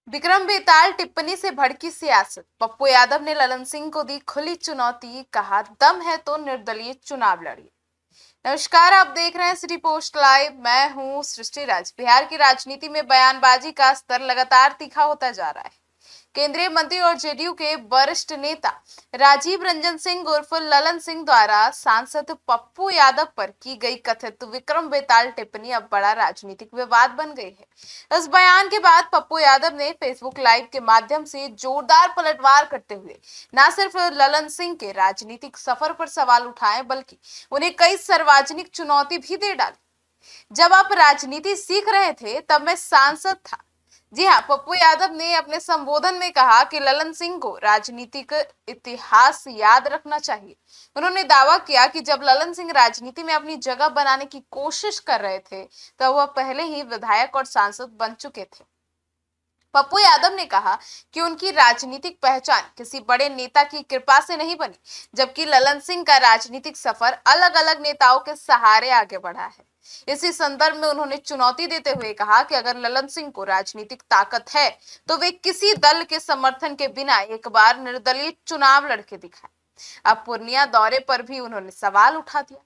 विक्रम बेताल टिप्पणी से भड़की सियासत। पप्पू यादव ने ललन सिंह को दी खुली चुनौती, कहा दम है तो निर्दलीय चुनाव लड़िए। नमस्कार, आप देख रहे हैं सिटी पोस्ट लाइव। मैं हूं सृष्टि राज। बिहार की राजनीति में बयानबाजी का स्तर लगातार तीखा होता जा रहा है। केंद्रीय मंत्री और जेडीयू के वरिष्ठ नेता राजीव रंजन सिंह उर्फ ललन सिंह द्वारा सांसद पप्पू यादव पर की गई कथित विक्रम बेताल टिप्पणी अब बड़ा राजनीतिक विवाद बन गई है। इस बयान के बाद पप्पू यादव ने फेसबुक लाइव के माध्यम से जोरदार पलटवार करते हुए न सिर्फ ललन सिंह के राजनीतिक सफर पर सवाल उठाए, बल्कि उन्हें कई सार्वजनिक चुनौती भी दे डाली। जब आप राजनीति सीख रहे थे तब मैं सांसद था। जी हाँ, पप्पू यादव ने अपने संबोधन में कहा कि ललन सिंह को राजनीतिक इतिहास याद रखना चाहिए। उन्होंने दावा किया कि जब ललन सिंह राजनीति में अपनी जगह बनाने की कोशिश कर रहे थे तब वह पहले ही विधायक और सांसद बन चुके थे। पप्पू यादव ने कहा कि उनकी राजनीतिक पहचान किसी बड़े नेता की कृपा से नहीं बनी, जबकि ललन सिंह का राजनीतिक सफर अलग अलग नेताओं के सहारे आगे बढ़ा है। इसी संदर्भ में उन्होंने चुनौती देते हुए कहा कि अगर ललन सिंह को राजनीतिक ताकत है तो वे किसी दल के समर्थन के बिना एक बार निर्दलीय चुनाव लड़के दिखाएं। अब पूर्णिया दौरे पर भी उन्होंने सवाल उठा दिया।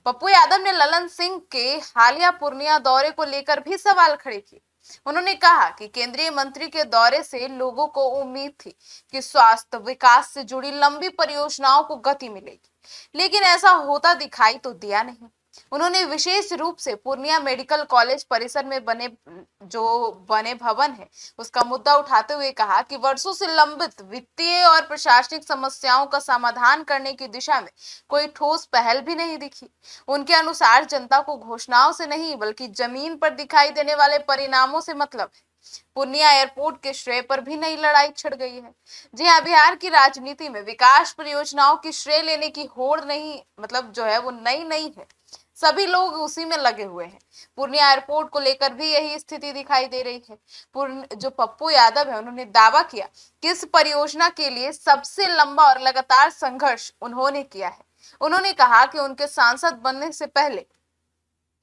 पप्पू यादव ने ललन सिंह के हालिया पूर्णिया दौरे को लेकर भी सवाल खड़े किए। उन्होंने कहा कि केंद्रीय मंत्री के दौरे से लोगों को उम्मीद थी कि स्वास्थ्य विकास से जुड़ी लंबी परियोजनाओं को गति मिलेगी, लेकिन ऐसा होता दिखाई तो दिया नहीं। उन्होंने विशेष रूप से पूर्णिया मेडिकल कॉलेज परिसर में बने भवन है उसका मुद्दा उठाते हुए कहा कि वर्षों से लंबित वित्तीय और प्रशासनिक समस्याओं का समाधान करने की दिशा में कोई ठोस पहल भी नहीं दिखी। उनके अनुसार जनता को घोषणाओं से नहीं बल्कि जमीन पर दिखाई देने वाले परिणामों से मतलब है। पूर्णिया एयरपोर्ट के श्रेय पर भी नई लड़ाई छिड़ गई है। जी हाँ, बिहार की राजनीति में विकास परियोजनाओं की श्रेय लेने की होड़ नहीं जो है वो नई नहीं है। सभी लोग उसी में लगे हुए हैं। पूर्णिया एयरपोर्ट को लेकर भी यही स्थिति दिखाई दे रही है। जो पप्पू यादव है उन्होंने दावा किया कि इस परियोजना के लिए सबसे लंबा और लगातार संघर्ष उन्होंने किया है। उन्होंने कहा कि उनके सांसद बनने से पहले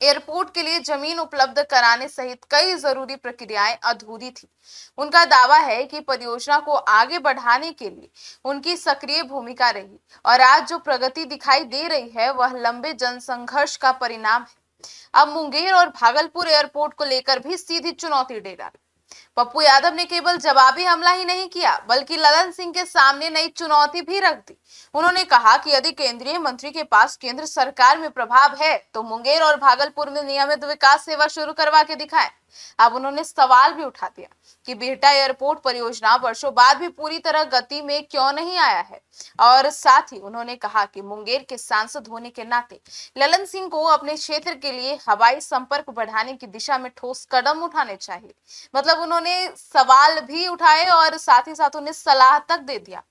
एयरपोर्ट के लिए जमीन उपलब्ध कराने सहित कई जरूरी प्रक्रियाएं अधूरी थी। उनका दावा है कि परियोजना को आगे बढ़ाने के लिए उनकी सक्रिय भूमिका रही और आज जो प्रगति दिखाई दे रही है वह लंबे जनसंघर्ष का परिणाम है। अब मुंगेर और भागलपुर एयरपोर्ट को लेकर भी सीधी चुनौती दे डाली। पप्पू यादव ने केवल जवाबी हमला ही नहीं किया बल्कि ललन सिंह के सामने नई चुनौती भी रख दी। उन्होंने कहा कि यदि केंद्रीय मंत्री के पास केंद्र सरकार में प्रभाव है तो मुंगेर और भागलपुर में नियमित विकास सेवा शुरू करवा के दिखाएं। अब उन्होंने सवाल भी उठा दिया कि बिहटा एयरपोर्ट परियोजना वर्षों बाद भी पूरी तरह गति में क्यों नहीं आया है, और साथ ही उन्होंने कहा कि मुंगेर के सांसद होने के नाते ललन सिंह को अपने क्षेत्र के लिए हवाई संपर्क बढ़ाने की दिशा में ठोस कदम उठाने चाहिए। उन्होंने सवाल भी उठाए और साथ ही साथ उन्हें सलाह तक दे दिया।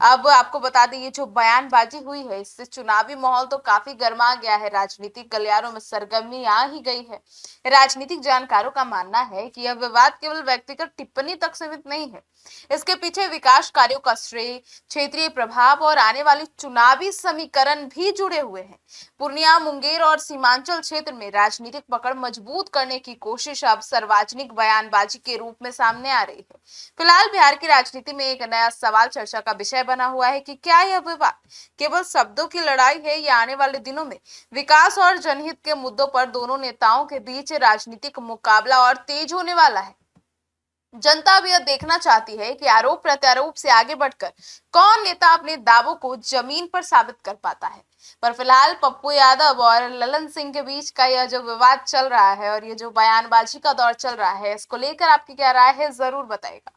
अब आपको बता दें, ये जो बयानबाजी हुई है इससे चुनावी माहौल तो काफी गर्मा गया है। राजनीतिक गलियारों में सरगर्मी आ ही गई है। राजनीतिक जानकारों का मानना है कि यह विवाद केवल व्यक्तिगत टिप्पणी तक सीमित नहीं है। इसके पीछे विकास कार्यों का श्रेय, क्षेत्रीय प्रभाव और आने वाली चुनावी समीकरण भी जुड़े हुए हैं। पूर्णिया, मुंगेर और सीमांचल क्षेत्र में राजनीतिक पकड़ मजबूत करने की कोशिश अब सार्वजनिक बयानबाजी के रूप में सामने आ रही है। फिलहाल बिहार की राजनीति में एक नया सवाल चर्चा का विषय बना हुआ है कि क्या यह विवाद केवल शब्दों की लड़ाई है या आने वाले दिनों में विकास और जनहित के मुद्दों पर दोनों नेताओं के बीच राजनीतिक मुकाबला और तेज होने वाला है। जनता अब यह देखना चाहती है कि आरोप प्रत्यारोप से आगे बढ़कर कौन नेता अपने दावों को जमीन पर साबित कर पाता है। पर फिलहाल पप्पू यादव और ललन सिंह के बीच का यह जो विवाद चल रहा है और ये जो बयानबाजी का दौर चल रहा है, इसको लेकर आपकी क्या राय है, जरूर बताइएगा।